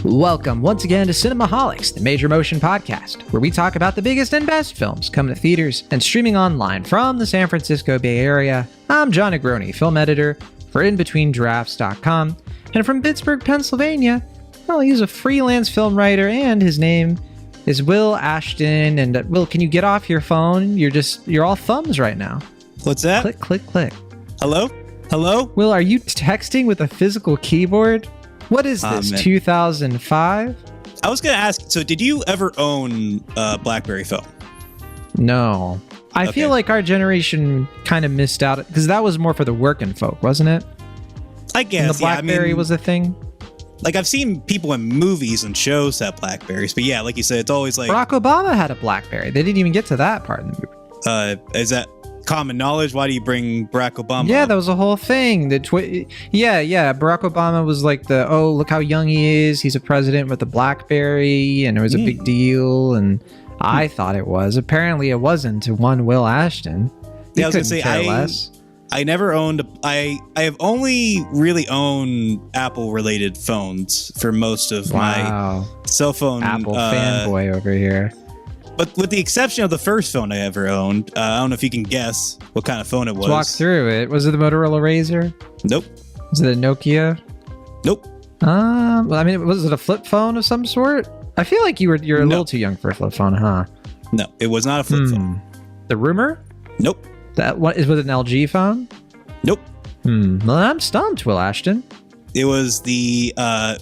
Welcome once again to Cinemaholics, the major motion podcast, where we talk about the biggest and best films coming to theaters and streaming online from the San Francisco Bay Area. I'm John Negroni, film editor for InBetweenDrafts.com, and from Pittsburgh, Pennsylvania, well, he's a freelance film writer, and his name is Will Ashton. And Will, can you get off your phone? You're all thumbs right now. What's that? Click, click, click. Hello? Hello? Will, are you texting with a physical keyboard? What is this, 2005? I was going to ask, so did you ever own a BlackBerry phone? No. I feel like our generation kind of missed out, because that was more for the working folk, wasn't it? I guess, and the BlackBerry was a thing? Like, I've seen people in movies and shows have BlackBerries, but yeah, like you said, it's always like... Barack Obama had a BlackBerry. They didn't even get to that part in the movie. Is that common knowledge? Why do you bring Barack Obama Yeah, up? that was a whole thing. Yeah. Barack Obama was like look how young he is. He's a president with a BlackBerry, and it was a big deal, and I thought it was. Apparently it wasn't to one Will Ashton. Yeah, I was going to say, I never owned... I have only really owned Apple-related phones for most of my cell phone... Apple fanboy over here. But with the exception of the first phone I ever owned, I don't know if you can guess what kind of phone it was. Let's walk through it. Was it the Motorola Razr? Nope. Was it a Nokia? Nope. Was it a flip phone of some sort? I feel like you're a little too young for a flip phone, huh? No, it was not a flip phone. The Rumor? Nope. Was it an LG phone? Nope. Well, I'm stumped, Will Ashton. It was the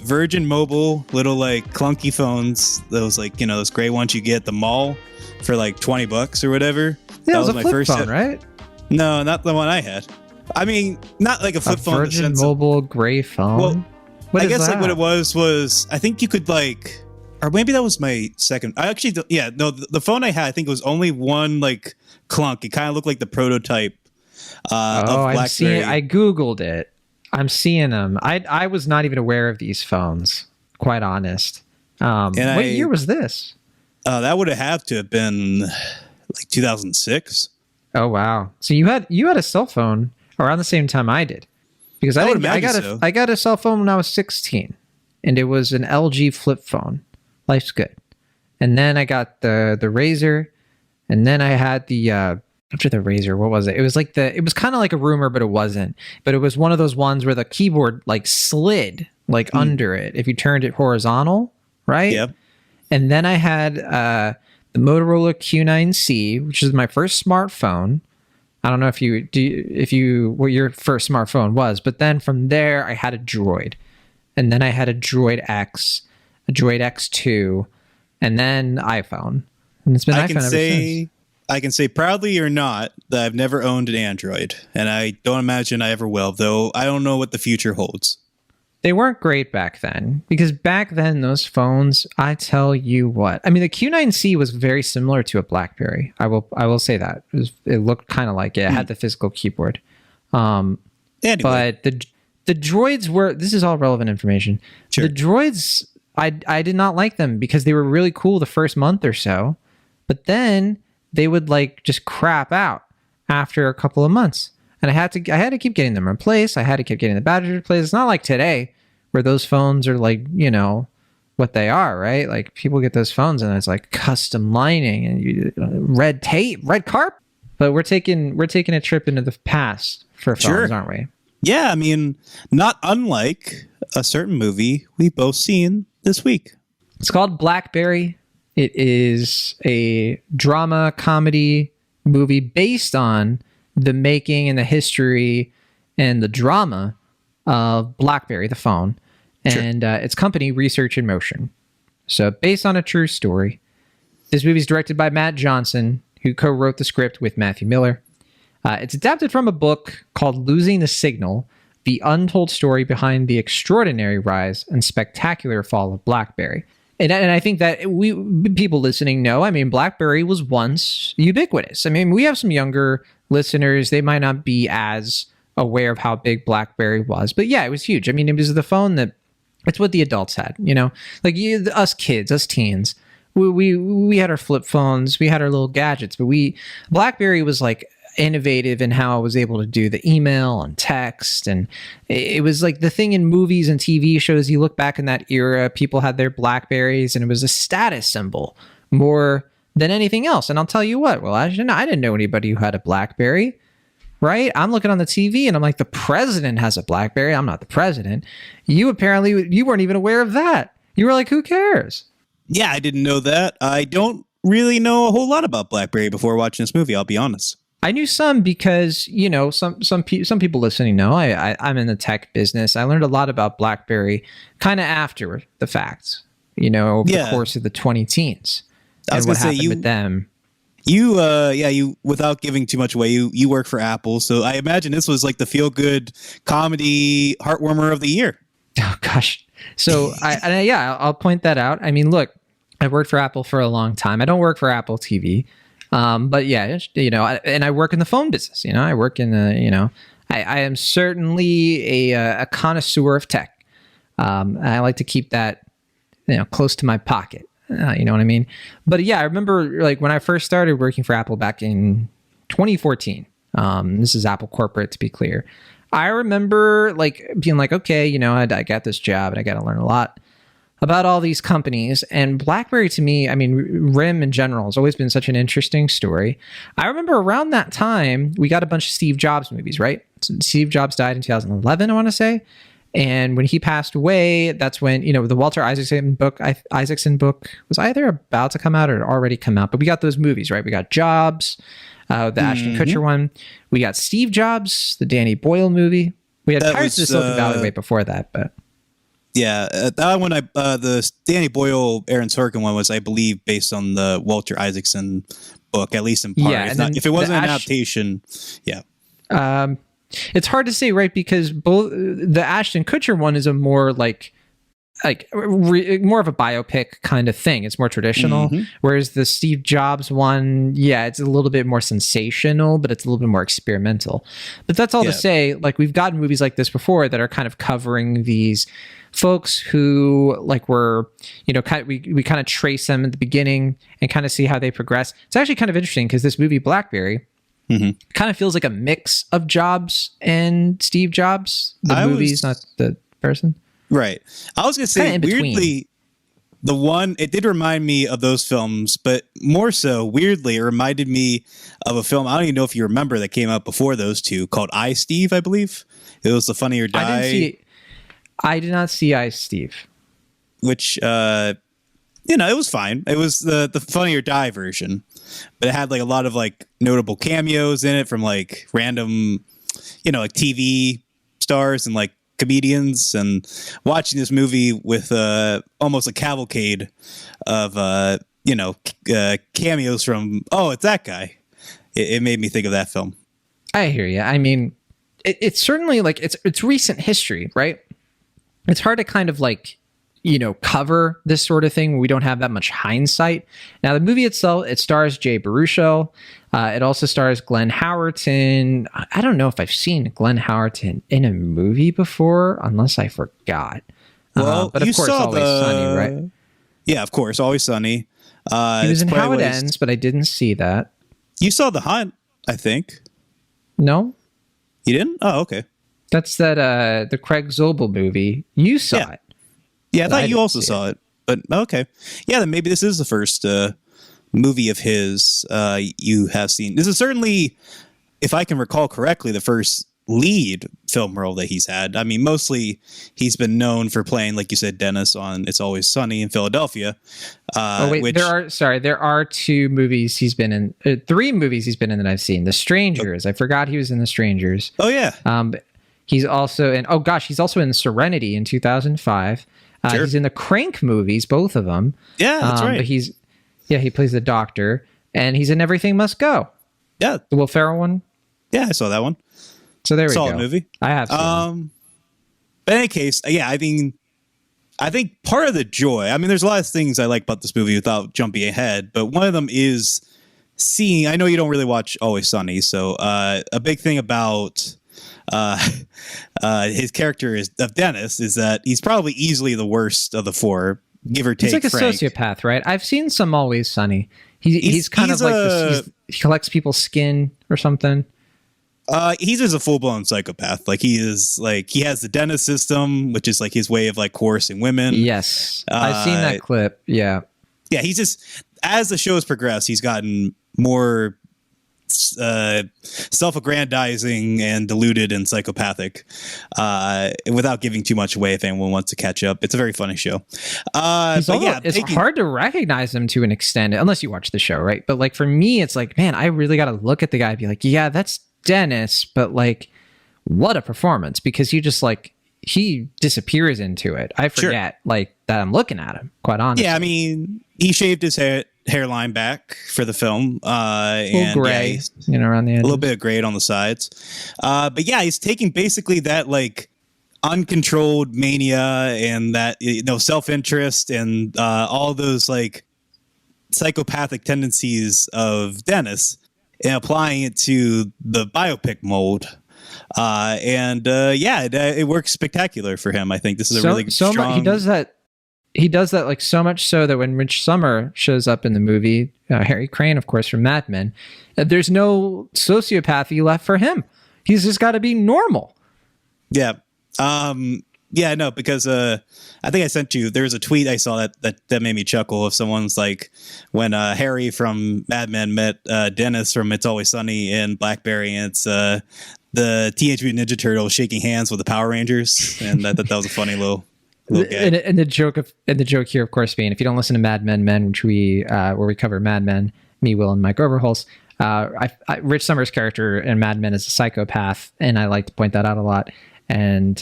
Virgin Mobile little like clunky phones. Those those gray ones you get at the mall for like $20 or whatever. Yeah, that was my first phone, right? No, not the one I had. I mean, not like a flip phone. Virgin Mobile gray phone. Well, I guess like what it was I think you could like, or maybe that was my second. The phone I had, I think it was only one like clunk. It kind of looked like the prototype of BlackBerry. I googled it. I'm seeing them. I was not even aware of these phones, quite honest. What year was this? That would have to have been like 2006. Oh wow! So you had a cell phone around the same time I did, because I got a cell phone when I was 16, and it was an LG flip phone. Life's good. And then I got the Razr, and then I had the after the Razr, what was it? It was like it was kind of like a Rumor, but it wasn't. But it was one of those ones where the keyboard like slid like under it if you turned it horizontal, right? Yep. And then I had the Motorola Q9C, which is my first smartphone. I don't know what your first smartphone was, but then from there I had a Droid, and then I had a Droid X, a Droid X2, and then iPhone. And it's been iPhone ever since. I can say proudly or not that I've never owned an Android, and I don't imagine I ever will, though I don't know what the future holds. They weren't great back then, because back then those phones, I tell you what. I mean, the Q9C was very similar to a BlackBerry. I will say that. It looked kind of like it. It had the physical keyboard. Anyway. But the Droids were... This is all relevant information. Sure. The Droids, I did not like them because they were really cool the first month or so, but then they would like just crap out after a couple of months. And I had to keep getting them replaced. I had to keep getting the batteries replaced. It's not like today where those phones are like, what they are, right? Like people get those phones and it's like custom lining and red tape, red carpet. But we're taking a trip into the past for phones, aren't we? Yeah, I mean, not unlike a certain movie we've both seen this week. It's called BlackBerry. It is a drama comedy movie based on the making and the history and the drama of BlackBerry, the phone, and its company, Research in Motion. So based on a true story. This movie is directed by Matt Johnson, who co-wrote the script with Matthew Miller. It's adapted from a book called Losing the Signal, the untold story behind the extraordinary rise and spectacular fall of BlackBerry. And I think that people listening know, I mean, BlackBerry was once ubiquitous. I mean, we have some younger listeners. They might not be as aware of how big BlackBerry was. But yeah, it was huge. I mean, it was the phone it's what the adults had, Like us kids, us teens. We had our flip phones. We had our little gadgets. But BlackBerry was like innovative in how I was able to do the email and text. And it was like the thing in movies and TV shows. You look back in that era, people had their BlackBerries, and it was a status symbol more than anything else. And I'll tell you what, well, I didn't know anybody who had a BlackBerry, right? I'm looking on the TV and I'm like, the president has a BlackBerry. I'm not the president. You weren't even aware of that. You were like, who cares? Yeah, I didn't know that. I don't really know a whole lot about BlackBerry before watching this movie, I'll be honest. I knew some because, you know, some people listening know I'm in the tech business. I learned a lot about BlackBerry kind of after the fact, you know, over the course of the 2010s. I was and what gonna say, happened with them. You without giving too much away, you work for Apple, so I imagine this was like the feel good comedy heartwarmer of the year. Oh gosh. So I'll point that out. I mean, look, I've worked for Apple for a long time. I don't work for Apple TV. But yeah, you know, and I work in the phone business, you know, I work in I am certainly a connoisseur of tech. I like to keep that, you know, close to my pocket. You know what I mean? But yeah, I remember like when I first started working for Apple back in 2014, this is Apple corporate to be clear. I remember like being like, okay, you know, I got this job and I got to learn a lot about all these companies. And BlackBerry to me, I mean, RIM in general has always been such an interesting story. I remember around that time, we got a bunch of Steve Jobs movies, right? So Steve Jobs died in 2011, I want to say. And when he passed away, that's when, you know, the Walter Isaacson book was either about to come out or already come out. But we got those movies, right? We got Jobs, the Ashton Kutcher one. We got Steve Jobs, the Danny Boyle movie. We had Pirates of the Silicon Valley way before that, but... Yeah, that one, the Danny Boyle, Aaron Sorkin one was, I believe, based on the Walter Isaacson book, at least in part. Yeah, if it wasn't an adaptation, yeah. It's hard to say, right? Because both the Ashton Kutcher one is a more more of a biopic kind of thing. It's more traditional, whereas the Steve Jobs one, yeah, it's a little bit more sensational, but it's a little bit more experimental. But that's all to say, like, we've gotten movies like this before that are kind of covering these folks who like were, you know, we kind of trace them at the beginning and kind of see how they progress. It's actually kind of interesting because this movie BlackBerry kind of feels like a mix of Jobs and Steve Jobs. The movie's not the person. Right. I was going to say, weirdly, the one, it did remind me of those films, but more so, weirdly, it reminded me of a film, I don't even know if you remember, that came out before those two, called I, Steve, I believe. It was The Funny or Die. I did not see I, Steve. Which, you know, it was fine. It was the Funny or Die version, but it had like a lot of like notable cameos in it from like random, you know, like TV stars and like comedians. And watching this movie with almost a cavalcade of you know, cameos from, oh, it's that guy. It made me think of that film. I hear you. I mean, it's certainly like it's recent history, right? It's hard to kind of like, you know, cover this sort of thing when we don't have that much hindsight. Now, the movie itself, it stars Jay Baruchel. It also stars Glenn Howerton. I don't know if I've seen Glenn Howerton in a movie before, unless I forgot. Well, but of course, Always Sunny, right? Yeah, of course, Always Sunny. He was in How It Ends, but I didn't see that. You saw The Hunt, I think. No. You didn't? Oh, okay. That's the Craig Zobel movie. You saw it. Yeah, I thought you also saw it. But okay. Yeah, then maybe this is the first movie of his you have seen. This is certainly, if I can recall correctly, the first lead film role that he's had. I mean, mostly he's been known for playing, like you said, Dennis on It's Always Sunny in Philadelphia. There are two movies he's been in, three movies he's been in that I've seen. The Strangers. I forgot he was in The Strangers. Oh, yeah. He's also in, he's also in Serenity in 2005. Sure. He's in the Crank movies, both of them. Yeah, that's right. But he plays the doctor, and he's in Everything Must Go. Yeah. The Will Ferrell one. Yeah, I saw that one. So there we go. Solid movie. I have seen But in any case, yeah, I mean, I think part of the joy, I mean, there's a lot of things I like about this movie without jumping ahead, but one of them is seeing, I know you don't really watch Always Sunny, so a big thing about his character of Dennis is that he's probably easily the worst of the four give or take. He's like a frank. sociopath, right? I've seen some Always Sunny. He's kind of like this. He collects people's skin or something. He's just a full-blown psychopath. Like he has the dentist system, which is like his way of like coercing women. Yes, I've seen that clip. Yeah. He's just, as the show has progressed, he's gotten more self-aggrandizing and deluded and psychopathic, without giving too much away if anyone wants to catch up. It's a very funny show. It's hard to recognize him to an extent, unless you watch the show, right? But like for me, it's like, man, I really got to look at the guy and be like, yeah, that's Dennis, but like, what a performance, because he disappears into it. I forget like that I'm looking at him, quite honestly. Yeah, I mean, he shaved his hairline back for the film, and gray, around the edge, a little bit of gray on the sides. But yeah, he's taking basically that like uncontrolled mania and that self-interest and all those like psychopathic tendencies of Dennis and applying it to the biopic mold. It works spectacular for him. I think this is a really strong. He does that like so much so that when Rich Sommer shows up in the movie, Harry Crane, of course, from Mad Men, there's no sociopathy left for him. He's just got to be normal. Yeah. Because I think I sent you, there was a tweet I saw that made me chuckle of someone's like, when Harry from Mad Men met Dennis from It's Always Sunny in BlackBerry, and it's the Teenage Mutant Ninja Turtles shaking hands with the Power Rangers, and I thought that was a funny little gag. And the joke here, of course, being, if you don't listen to Mad Men, which where we cover Mad Men, me, Will, and Mike Overholtz, Rich Sommer's character in Mad Men is a psychopath, and I like to point that out a lot. And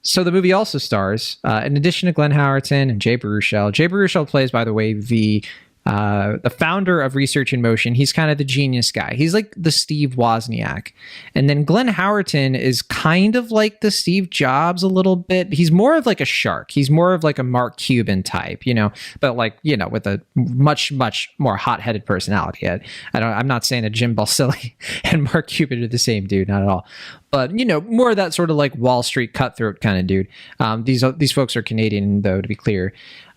so the movie also stars, in addition to Glenn Howerton and Jay Baruchel. Jay Baruchel plays, by the way, the founder of Research in Motion. He's kind of the genius guy. He's like the Steve Wozniak. And then Glenn Howerton is kind of like the Steve Jobs a little bit. He's more of like a shark. He's more of like a Mark Cuban type, but like, with a much, much more hot-headed personality. I'm not saying that Jim Balsillie and Mark Cuban are the same dude, not at all. But, more of that sort of like Wall Street cutthroat kind of dude. These folks are Canadian, though, to be clear.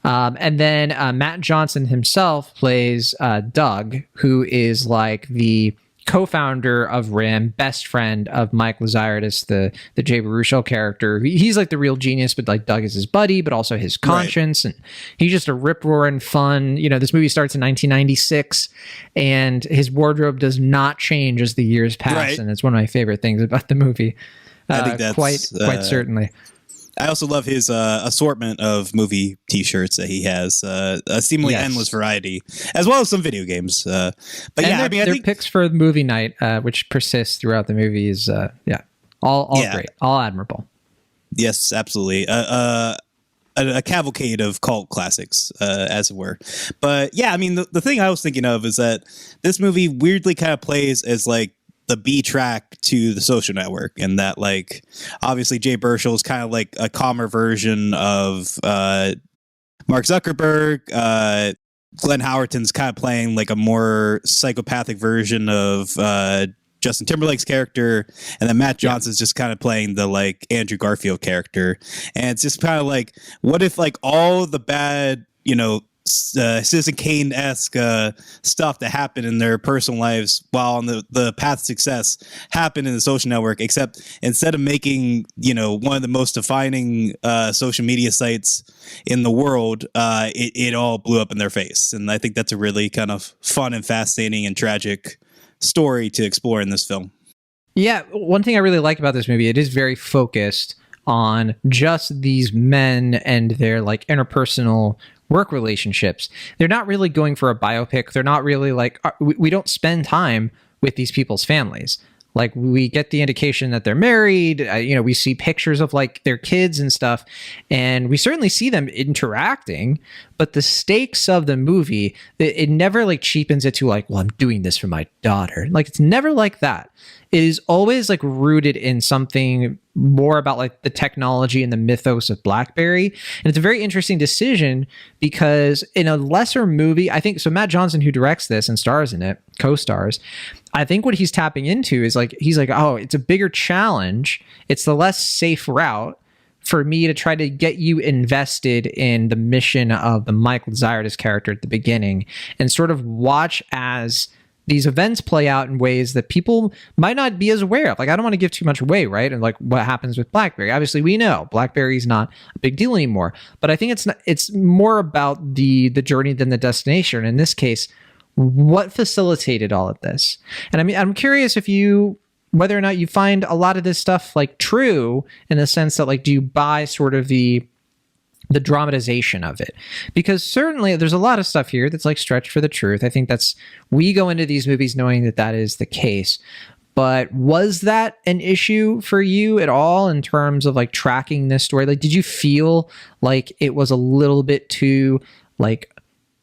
And then Matt Johnson himself plays Doug, who is like the co-founder of RIM, best friend of Mike Lazardis, the Jay Baruchel character. He's like the real genius, but like Doug is his buddy, but also his conscience. Right. And he's just a rip-roaring fun. This movie starts in 1996, and his wardrobe does not change as the years pass. Right. And it's one of my favorite things about the movie. I think that's quite certainly. I also love his assortment of movie T-shirts that he has, a seemingly endless variety, as well as some video games. But their picks for movie night, which persists throughout the movie, is all great, all admirable. Yes, absolutely. A cavalcade of cult classics, as it were. But yeah, I mean, the thing I was thinking of is that this movie weirdly kind of plays as like the B track to The Social Network, and that like obviously Jay Baruchel is kind of like a calmer version of Mark Zuckerberg. Glenn Howerton's kind of playing like a more psychopathic version of Justin Timberlake's character, and then Matt Johnson's just kind of playing the like Andrew Garfield character. And it's just kind of like, what if like all the bad, Citizen Kane-esque stuff that happened in their personal lives while on the path to success happened in The Social Network, except instead of making one of the most defining social media sites in the world, it all blew up in their face. And I think that's a really kind of fun and fascinating and tragic story to explore in this film. Yeah, one thing I really like about this movie, it is very focused on just these men and their like interpersonal work relationships. They're not really going for a biopic. They're not really like, we don't spend time with these people's families. Like, we get the indication that they're married. We see pictures of like their kids and stuff, and we certainly see them interacting. But the stakes of the movie, it never like cheapens it to like, well, I'm doing this for my daughter. Like, it's never like that. It is always like rooted in something more about like the technology and the mythos of BlackBerry. And it's a very interesting decision because in a lesser movie, I think, so Matt Johnson, who directs this and stars in it, co-stars, I think what he's tapping into is like, he's like, oh, it's a bigger challenge. It's the less safe route for me to try to get you invested in the mission of the Michael Zyrtis character at the beginning and sort of watch as these events play out in ways that people might not be as aware of. Like, I don't want to give too much away, right? And like what happens with BlackBerry. Obviously, we know BlackBerry is not a big deal anymore, but I think it's more about the journey than the destination. In this case, what facilitated all of this? And I mean, I'm curious whether or not you find a lot of this stuff like true in the sense that like, do you buy sort of the dramatization of it? Because certainly there's a lot of stuff here that's like stretched for the truth. I think we go into these movies knowing that is the case. But was that an issue for you at all in terms of like tracking this story? Like, did you feel like it was a little bit too, like,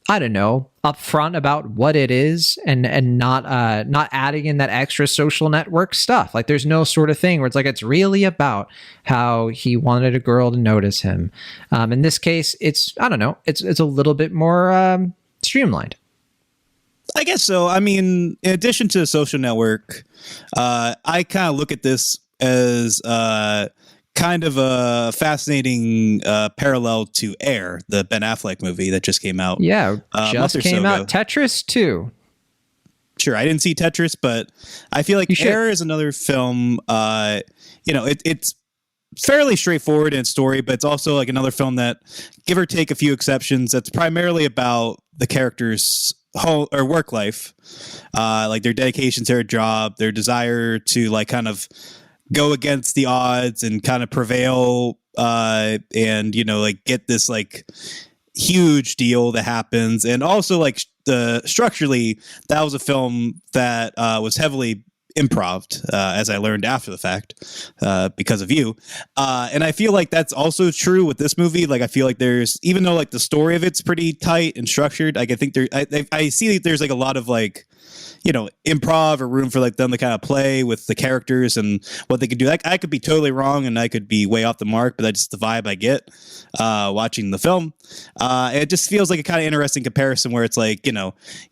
I don't know, upfront about what it is and not adding in that extra social network stuff? Like, there's no sort of thing where it's like, it's really about how he wanted a girl to notice him. In this case, it's a little bit more streamlined. I guess so. I mean, in addition to the social network, I kind of look at this as kind of a fascinating parallel to Air, the Ben Affleck movie that just came out. Yeah, just came out. Tetris too. Sure, I didn't see Tetris, but I feel like Air is another film. It's fairly straightforward in its story, but it's also like another film that, give or take a few exceptions, that's primarily about the characters' whole or work life, like their dedication to their job, their desire to like kind of go against the odds and kind of prevail, and like get this like huge deal that happens. And also like structurally, that was a film that was heavily improv'd, as I learned after the fact, because of you. And I feel like that's also true with this movie. Like, I feel like there's, even though like the story of it's pretty tight and structured, like I think I see that there's like a lot of like, improv or room for like them to kind of play with the characters and what they could do. Like, I could be totally wrong and I could be way off the mark, but that's just the vibe I get watching the film. It just feels like a kind of interesting comparison where it's like,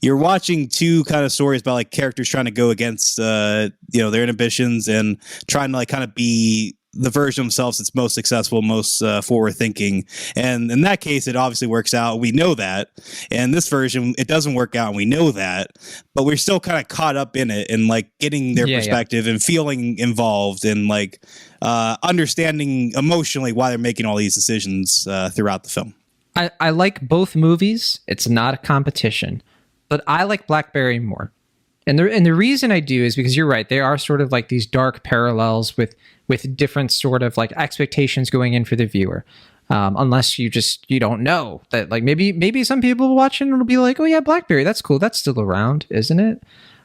you're watching two kind of stories about like characters trying to go against, their inhibitions and trying to like kind of be the version of themselves that's most successful, most forward thinking. And in that case, it obviously works out. We know that. And this version, it doesn't work out. And we know that, but we're still kind of caught up in it and like getting their perspective and feeling involved and like understanding emotionally why they're making all these decisions throughout the film. I like both movies. It's not a competition, but I like BlackBerry more. And the reason I do is because you're right. They are sort of like these dark parallels with different sort of like expectations going in for the viewer. Unless you don't know that, like maybe some people watching will be like, oh yeah, BlackBerry, that's cool. That's still around, isn't it?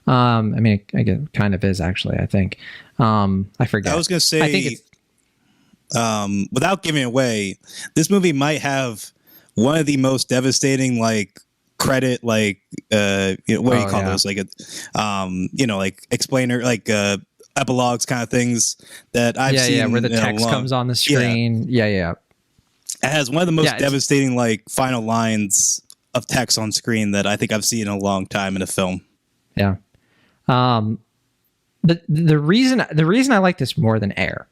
I mean, it kind of is actually, I think. I forget. I was going to say, I think it's, without giving it away, this movie might have one of the most devastating, like, credit, like what do you call those, like like explainer, like epilogues kind of things that I've seen, where the text comes on the screen. It has one of the most devastating like final lines of text on screen that I think I've seen in a long time in a film. But the reason I like this more than Air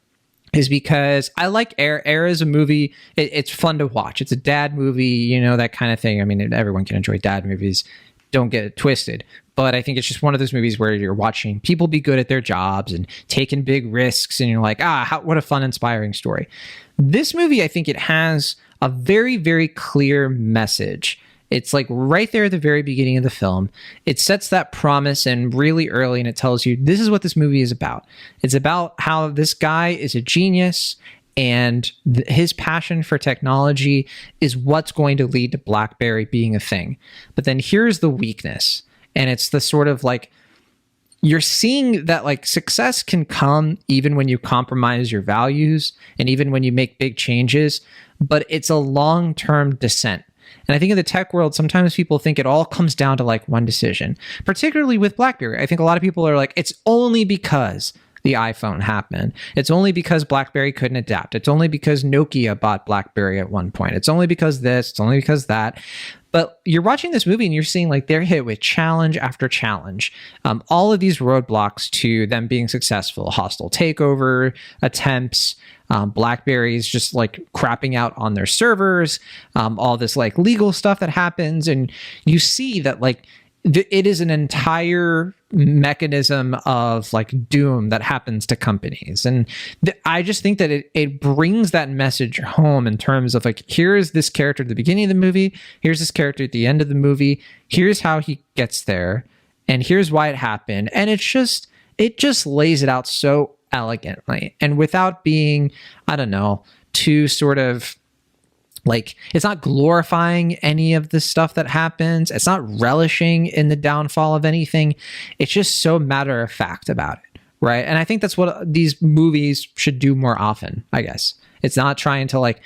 is because I like Air. Air is a movie. It's fun to watch. It's a dad movie, that kind of thing. I mean, everyone can enjoy dad movies. Don't get it twisted. But I think it's just one of those movies where you're watching people be good at their jobs and taking big risks. And you're like, what a fun, inspiring story. This movie, I think it has a very, very clear message. It's like right there at the very beginning of the film. It sets that promise in really early, and it tells you this is what this movie is about. It's about how this guy is a genius, and his passion for technology is what's going to lead to BlackBerry being a thing. But then here's the weakness, and it's the sort of like, you're seeing that like success can come even when you compromise your values and even when you make big changes, but it's a long-term descent. And I think in the tech world, sometimes people think it all comes down to like one decision, particularly with BlackBerry. I think a lot of people are like, it's only because the iPhone happen. It's only because BlackBerry couldn't adapt. It's only because Nokia bought BlackBerry at one point. It's only because this, it's only because that. But you're watching this movie and you're seeing like they're hit with challenge after challenge. All of these roadblocks to them being successful, hostile takeover attempts, BlackBerry's just like crapping out on their servers, all this like legal stuff that happens. And you see that like it is an entire mechanism of like doom that happens to companies. And I just think that it brings that message home in terms of like, here's this character at the beginning of the movie, here's this character at the end of the movie, here's how he gets there, and here's why it happened. And it just lays it out so elegantly and without being, I don't know, too sort of like, it's not glorifying any of the stuff that happens. It's not relishing in the downfall of anything. It's just so matter of fact about it, right? And I think that's what these movies should do more often, I guess. It's not trying to like,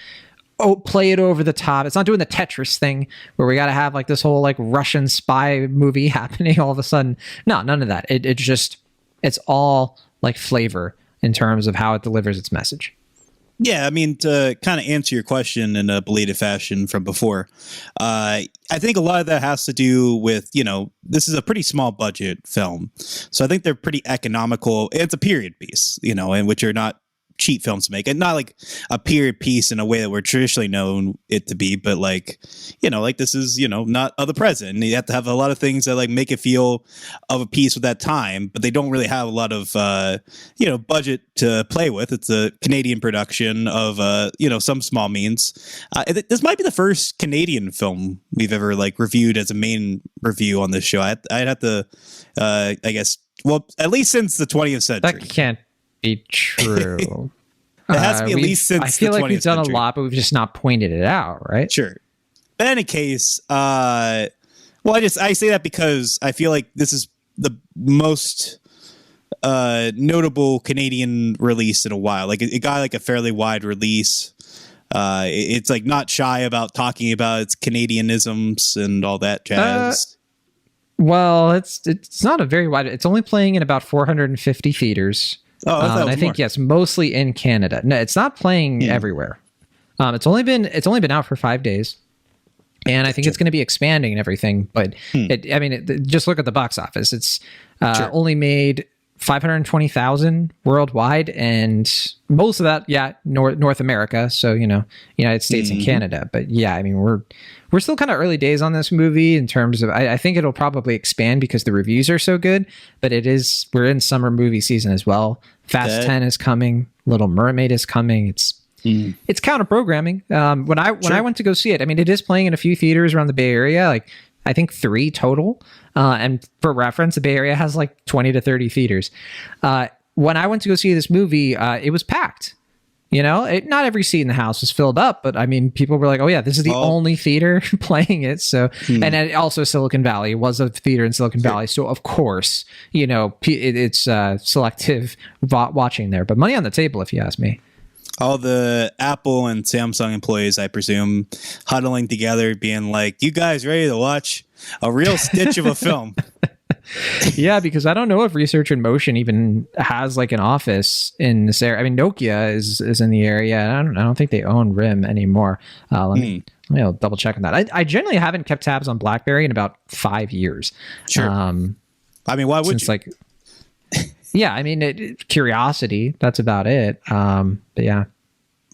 play it over the top. It's not doing the Tetris thing where we got to have like this whole like Russian spy movie happening all of a sudden. No, none of that. It's all like flavor in terms of how it delivers its message. Yeah, I mean, to kind of answer your question in a belated fashion from before, I think a lot of that has to do with, this is a pretty small budget film. So I think they're pretty economical. It's a period piece, and which are not cheap films to make, and not like a period piece in a way that we're traditionally known it to be, but like this is not of the present, and you have to have a lot of things that like make it feel of a piece with that time, but they don't really have a lot of budget to play with. It's a Canadian production of some small means. This might be the first Canadian film we've ever like reviewed as a main review on this show. I'd have to I guess, well, at least since the 20th century. That can't be true. It has to be at least since I feel like we've done century. A lot, but we've just not pointed it out, right? Sure. But in any case, I say that because I feel like this is the most notable Canadian release in a while. Like it got like a fairly wide release. It's like not shy about talking about its Canadianisms and all that jazz. Well, it's not a very wide. It's only playing in about 450 theaters. Oh, I think yes, mostly in Canada. No, it's not playing everywhere. It's only been out for 5 days, and I think it's going to be expanding and everything. But just look at the box office. It's only made 520,000 worldwide, and most of that, North America. So United States and Canada. But yeah, I mean we're still kind of early days on this movie in terms of, I think it'll probably expand because the reviews are so good, but we're in summer movie season as well. Fast 10 is coming. Little Mermaid is coming. It's counter programming. When I went to go see it, I mean, it is playing in a few theaters around the Bay Area, like I think 3 total. And for reference, the Bay Area has like 20 to 30 theaters. When I went to go see this movie, it was packed. Not every seat in the house was filled up, but I mean, people were like, "Oh yeah, this is the only theater playing it." So, and also Silicon Valley was a theater in Silicon Valley, so of course, it's selective watching there. But money on the table, if you ask me. All the Apple and Samsung employees, I presume, huddling together, being like, "You guys ready to watch a real stitch of a film?" Yeah, because I don't know if Research in Motion even has like an office in this area. I mean, Nokia is in the area. I don't think they own RIM anymore. Let me double check on that. I generally haven't kept tabs on BlackBerry in about 5 years. Sure. I mean, why would you? Like, yeah, I mean, curiosity. That's about it. But yeah.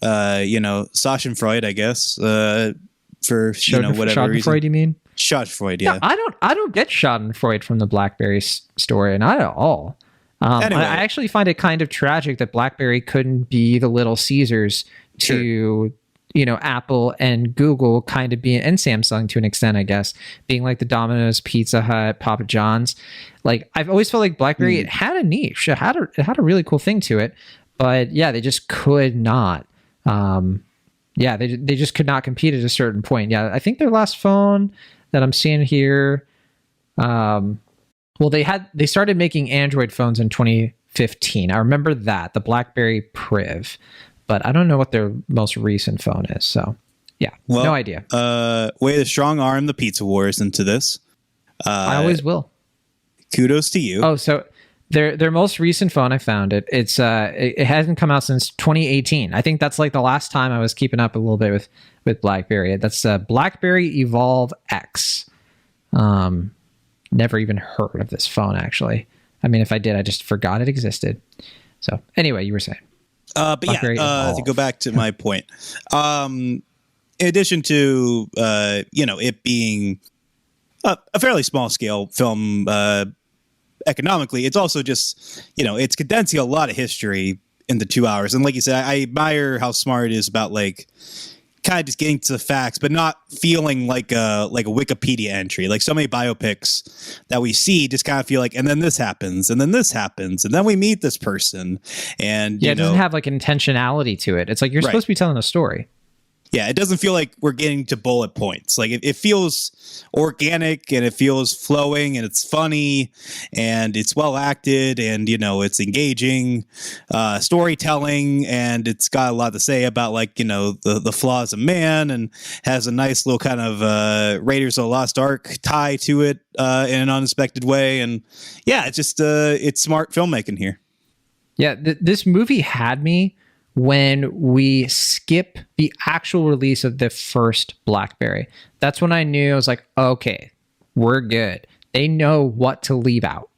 Schadenfreude, I guess. For whatever reason. Schadenfreude, you mean? Schadenfreude, yeah. I don't get Schadenfreude from the BlackBerry story, not at all. Anyway. I actually find it kind of tragic that BlackBerry couldn't be the Little Caesars to, Apple and Google kind of being, and Samsung to an extent, I guess, being like the Domino's, Pizza Hut, Papa John's. Like I've always felt like BlackBerry, it had a niche, it had a really cool thing to it, but yeah, they just could not. They just could not compete at a certain point. Yeah, I think their last phone that I'm seeing here, they started making Android phones in 2015. I remember that, the BlackBerry Priv, but I don't know what their most recent phone is. So yeah, no idea. Way to strong arm the Pizza Wars into this. I always will. Kudos to you. Oh, so Their most recent phone, I found it. It hasn't come out since 2018. I think that's like the last time I was keeping up a little bit with BlackBerry. That's BlackBerry Evolve X. Never even heard of this phone, actually. I mean, if I did, I just forgot it existed. So anyway, you were saying. But yeah, to go back to my point, in addition to it being a fairly small scale film economically, it's also just it's condensing a lot of history into 2 hours. And like you said, I admire how smart it is about like kind of just getting to the facts, but not feeling like a Wikipedia entry. Like so many biopics that we see just kind of feel like, and then this happens, and then this happens, and then we meet this person, and it doesn't have like intentionality to it. It's like you're supposed to be telling a story. Yeah, it doesn't feel like we're getting to bullet points. Like it feels organic, and it feels flowing, and it's funny, and it's well acted, and it's engaging storytelling, and it's got a lot to say about like the flaws of man, and has a nice little kind of Raiders of the Lost Ark tie to it in an unexpected way, and yeah, it's just it's smart filmmaking here. Yeah, this movie had me when we skip the actual release of the first BlackBerry. That's when I knew. I was like, okay, we're good. They know what to leave out.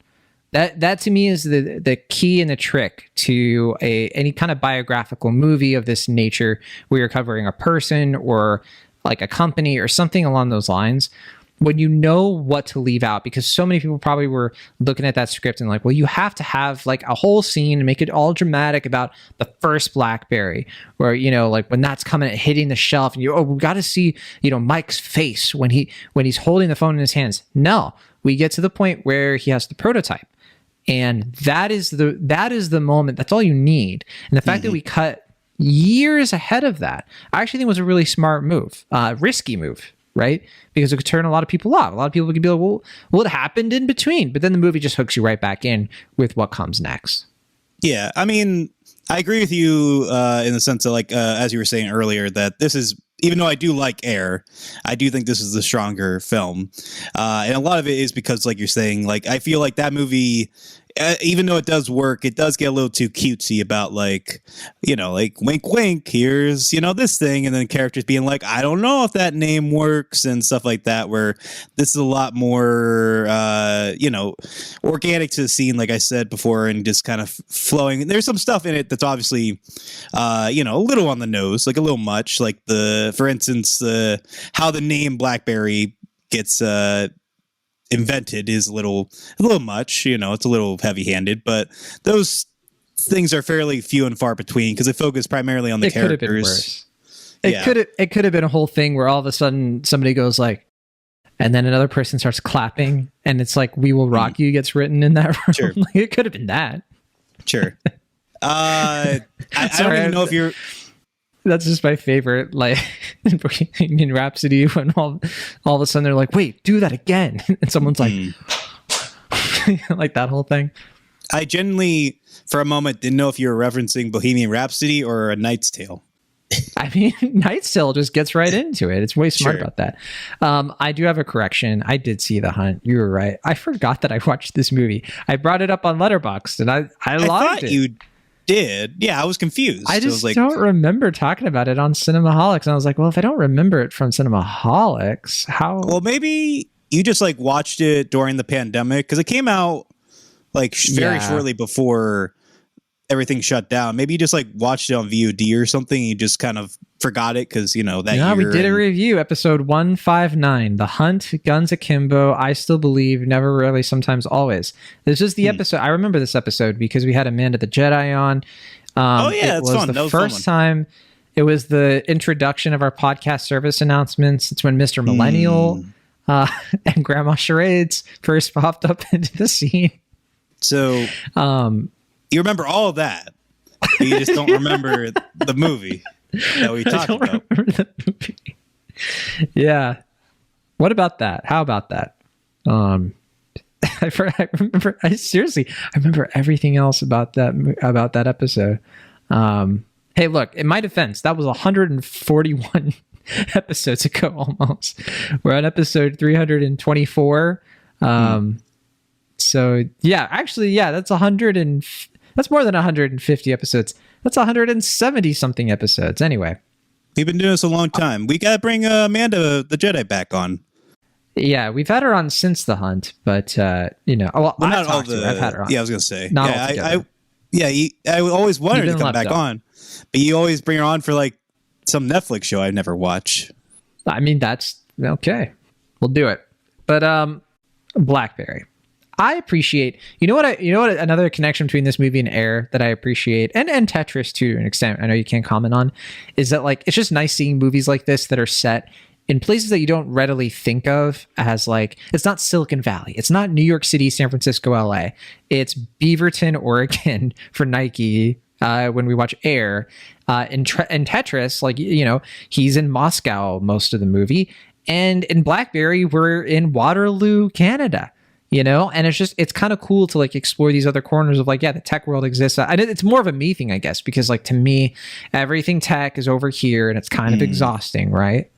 That to me is the key and the trick to any kind of biographical movie of this nature, where you're covering a person or like a company or something along those lines. When you know what to leave out, because so many people probably were looking at that script and like, well, you have to have like a whole scene and make it all dramatic about the first BlackBerry, or like when that's coming hitting the shelf, and we got to see Mike's face when he's holding the phone in his hands. No, we get to the point where he has the prototype, and that is the moment. That's all you need. And the fact that we cut years ahead of that, I actually think was a really smart move, risky move. Right? Because it could turn a lot of people off. A lot of people could be like, well, it happened in between. But then the movie just hooks you right back in with what comes next. Yeah. I mean, I agree with you in the sense of like, as you were saying earlier, that this is, even though I do like Air, I do think this is the stronger film. And a lot of it is because, like you're saying, like, I feel like that movie, even though it does work, it does get a little too cutesy about like, like wink, wink, here's, this thing. And then characters being like, I don't know if that name works and stuff like that, where this is a lot more, organic to the scene, like I said before, and just kind of flowing. There's some stuff in it that's obviously, a little on the nose, like a little much, like for instance, how the name BlackBerry gets, invented is a little much, it's a little heavy-handed, but those things are fairly few and far between because they focus primarily on the characters. Could have been worse. It could have been a whole thing where all of a sudden somebody goes like, and then another person starts clapping, and it's like "We Will Rock You" gets written in that room. Sure. Like, it could have been that. Sure. I don't even know if you're. That's just my favorite, like in Bohemian Rhapsody, when all of a sudden they're like, "Wait, do that again," and someone's like, like that whole thing. I genuinely, for a moment, didn't know if you were referencing Bohemian Rhapsody or A Knight's Tale. I mean, Knight's Tale just gets right into it. It's way smart about that. I do have a correction. I did see The Hunt. You were right. I forgot that I watched this movie. I brought it up on Letterboxd, and I loved it. You did. Yeah, I was confused. I just don't remember talking about it on Cinemaholics. And I was like, well, if I don't remember it from Cinemaholics, how? Well, maybe you just like watched it during the pandemic, because it came out like very shortly before everything shut down. Maybe you just like watched it on VOD or something. And you just kind of forgot it because, that year. We did a review, episode 159, The Hunt, Guns Akimbo, I Still Believe, Never Really, Sometimes Always. This is the episode. I remember this episode because we had Amanda the Jedi on. It was fun. The first time. It was the introduction of our podcast service announcements. It's when Mr. Millennial and Grandma Charades first popped up into the scene. So you remember all of that, but you just don't remember the movie that we talked about. Remember the movie. Yeah. What about that? How about that? I remember everything else about that episode. Hey, look, in my defense, that was 141 episodes ago almost. We're on episode 324. So yeah, actually, yeah, that's that's more than 150 episodes. That's 170 something episodes. Anyway, we've been doing this a long time. We gotta bring Amanda the Jedi back on. Yeah, we've had her on since The Hunt, but well, not all I've had her on. Yeah, I was gonna say. Not I always wanted her to come back on, but you always bring her on for like some Netflix show I never watch. I mean, that's okay. We'll do it. But BlackBerry. I appreciate. You know what? Another connection between this movie and Air that I appreciate, and Tetris to an extent. I know you can't comment on, is that like it's just nice seeing movies like this that are set in places that you don't readily think of as like, it's not Silicon Valley. It's not New York City, San Francisco, LA. It's Beaverton, Oregon for Nike. When we watch Air, in Tetris, like, he's in Moscow most of the movie. And in BlackBerry, we're in Waterloo, Canada, and it's kind of cool to like explore these other corners of like, yeah, the tech world exists. It's more of a me thing, I guess, because like to me, everything tech is over here and it's kind of exhausting, right?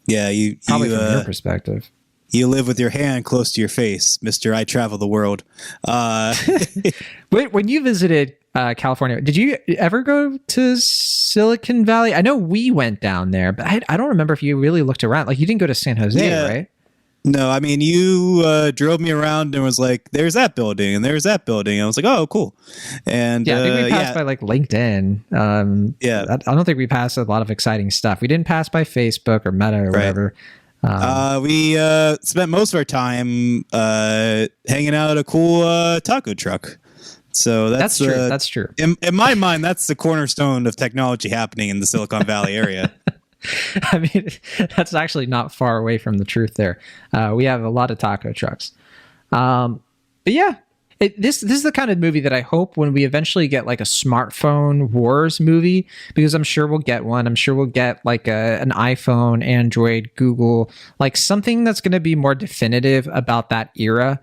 Yeah, probably from your perspective. You live with your hand close to your face, Mr. I travel the world. Wait, when you visited California, did you ever go to Silicon Valley? I know we went down there, but I don't remember if you really looked around. Like, you didn't go to San Jose, right? No, I mean, you drove me around and was like, there's that building and there's that building. I was like, oh, cool. And yeah, I think we passed by like LinkedIn. I don't think we passed a lot of exciting stuff. We didn't pass by Facebook or Meta or whatever. We spent most of our time hanging out at a cool taco truck. So that's true. That's true. In my mind, that's the cornerstone of technology happening in the Silicon Valley area. I mean, that's actually not far away from the truth there. We have a lot of taco trucks. But yeah, this is the kind of movie that I hope when we eventually get like a smartphone wars movie, because I'm sure we'll get one. I'm sure we'll get like an iPhone, Android, Google, like something that's going to be more definitive about that era.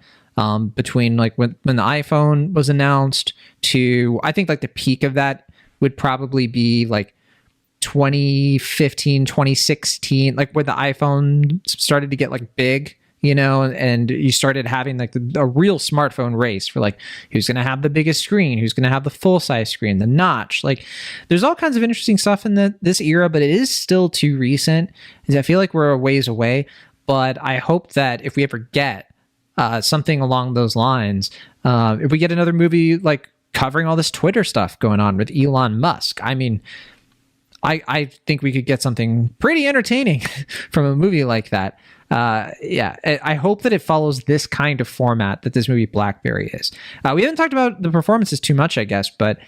Between like when the iPhone was announced to, I think like the peak of that would probably be like 2015, 2016, like where the iPhone started to get like big, and you started having like a real smartphone race for like who's going to have the biggest screen, who's going to have the full size screen, the notch. Like there's all kinds of interesting stuff in this era, but it is still too recent. I feel like we're a ways away, but I hope that if we ever get something along those lines, if we get another movie like covering all this Twitter stuff going on with Elon Musk, I mean, I think we could get something pretty entertaining from a movie like that. I hope that it follows this kind of format that this movie BlackBerry is. We haven't talked about the performances too much, I guess, but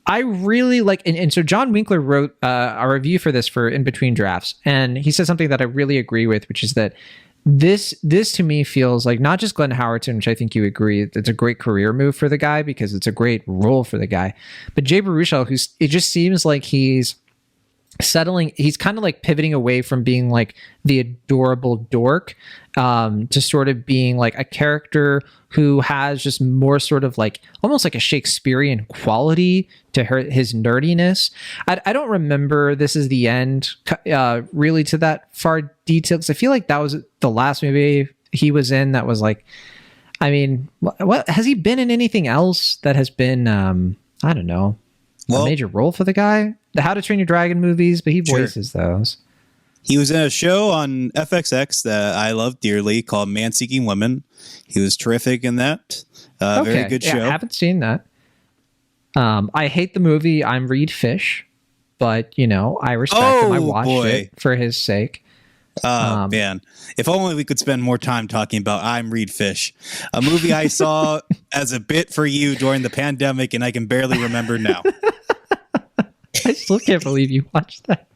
I really like, and so John Winkler wrote a review for this for In Between Drafts, and he said something that I really agree with, which is that this to me feels like not just Glenn Howerton, which I think you agree, it's a great career move for the guy because it's a great role for the guy, but Jay Baruchel, it just seems like he's kind of like pivoting away from being like the adorable dork to sort of being like a character who has just more sort of like almost like a Shakespearean quality to his nerdiness. I don't remember This Is the End really to that far detail, because I feel like that was the last movie he was in that was like, I mean, what has he been in anything else that has been I don't know, a major role for the guy? The How to Train Your Dragon movies, but he voices those. He was in a show on FXX that I love dearly called Man Seeking Women. He was terrific in that. Very good show. I haven't seen that. I hate the movie I'm Reed Fish, but I respect him. I watched it for his sake. Man, if only we could spend more time talking about I'm Reed Fish, a movie I saw as a bit for you during the pandemic, and I can barely remember now. I still can't believe you watched that.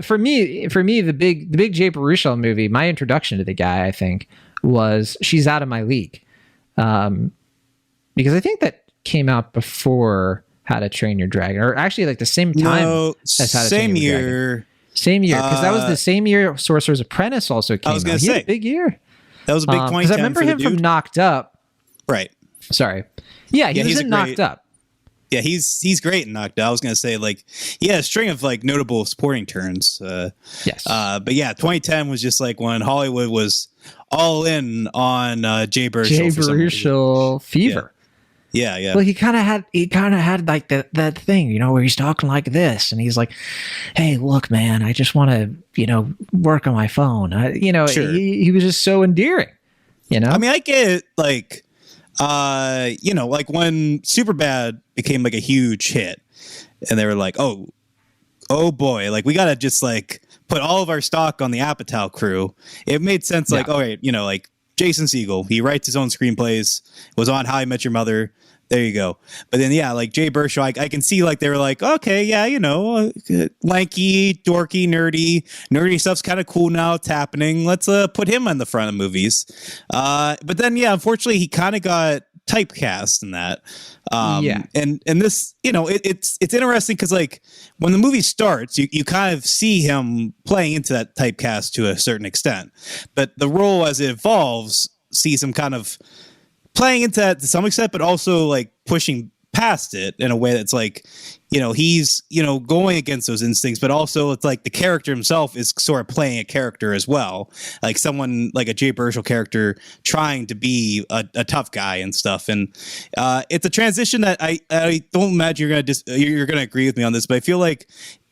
For me, the big Jay Baruchel movie, my introduction to the guy, I think, was She's Out of My League, because I think that came out before How to Train Your Dragon, or actually like the same time as How to Train Your Dragon. Same year, because that was the same year Sorcerer's Apprentice also came out. I was going to say, a big year. That was a big 2010 because I remember him from Knocked Up. Right. Sorry. Yeah, he was in Knocked Up. Yeah, he's great in Knocked Up. I was going to say, like, a string of like notable supporting turns. Yes. But yeah, 2010 was just like when Hollywood was all in on Jay Baruchel. Jay Baruchel fever. Yeah. Well, he kind of had like that thing, you know, where he's talking like this, and he's like, "Hey, look, man, I just want to, you know, work on my phone." Sure. He was just so endearing. You know, I mean, I get like, you know, like when Superbad became like a huge hit, and they were like, "Oh boy, like we gotta just like put all of our stock on the Apatow crew." It made sense, like, all right, you know, like Jason Segel, he writes his own screenplays, was on How I Met Your Mother. There you go. But then, yeah, like Jay Baruchel, I can see like they were like, okay, yeah, you know, lanky, dorky, nerdy stuff's kind of cool now. It's happening. Let's put him on the front of movies. But then, yeah, unfortunately, he kind of got typecast in that. And this, you know, it's interesting because like when the movie starts, you kind of see him playing into that typecast to a certain extent, but the role as it evolves sees him kind of playing into that to some extent, but also like pushing past it in a way that's like, you know, he's, you know, going against those instincts, but also it's like the character himself is sort of playing a character as well. Like someone like a Jay Baruchel character trying to be a tough guy and stuff. And it's a transition that I don't imagine you're going to agree with me on this, but I feel like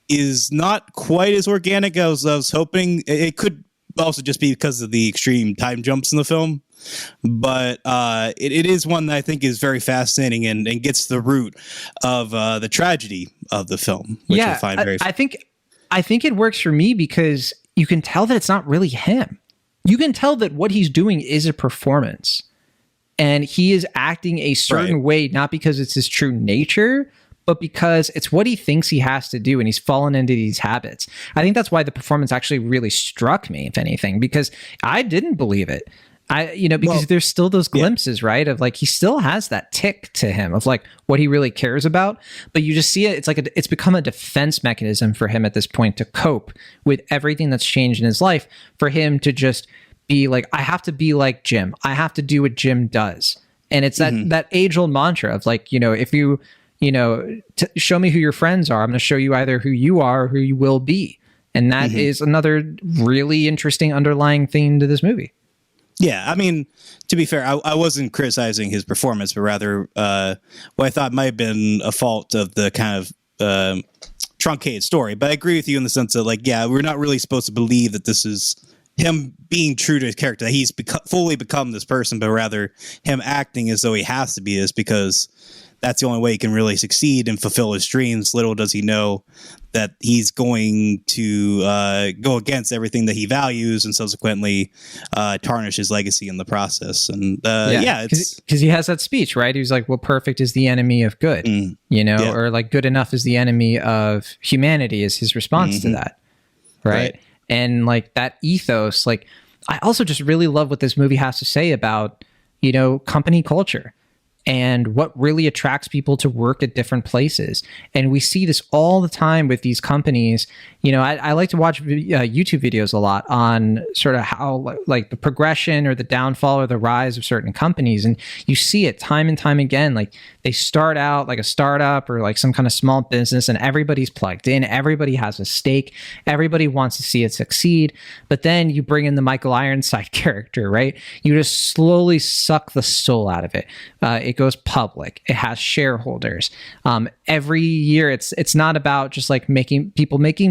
is not quite as organic as I was hoping. It could also just be because of the extreme time jumps in the film. But it is one that I think is very fascinating and gets to the root of the tragedy of the film, which I find very. I think it works for me because you can tell that it's not really him. You can tell that what he's doing is a performance, and he is acting a certain way, not because it's his true nature, but because it's what he thinks he has to do, and he's fallen into these habits. I think that's why the performance actually really struck me, if anything, because I didn't believe it. Because there's still those glimpses, right? Of like, he still has that tick to him of like what he really cares about, but you just see it. It's like it's become a defense mechanism for him at this point to cope with everything that's changed in his life, for him to just be like, I have to be like Jim. I have to do what Jim does. And it's that age old mantra of like, you know, if you show me who your friends are, I'm going to show you either who you are or who you will be. And that is another really interesting underlying theme to this movie. Yeah, I mean, to be fair, I wasn't criticizing his performance, but rather what I thought might have been a fault of the kind of truncated story. But I agree with you in the sense that, like, yeah, we're not really supposed to believe that this is him being true to his character, that he's fully become this person, but rather him acting as though he has to be this because that's the only way he can really succeed and fulfill his dreams. Little does he know that he's going to go against everything that he values and subsequently tarnish his legacy in the process. And it's because he has that speech, right? He was like, well, perfect is the enemy of good, or like good enough is the enemy of humanity is his response to that. Right. And like that ethos, like I also just really love what this movie has to say about, company culture and what really attracts people to work at different places. And we see this all the time with these companies. I like to watch YouTube videos a lot on sort of how like the progression or the downfall or the rise of certain companies. And you see it time and time again. Like they start out like a startup or like some kind of small business and everybody's plugged in. Everybody has a stake. Everybody wants to see it succeed. But then you bring in the Michael Ironside character, right? You just slowly suck the soul out of it. It goes public. It has shareholders. Every year, it's not about just like making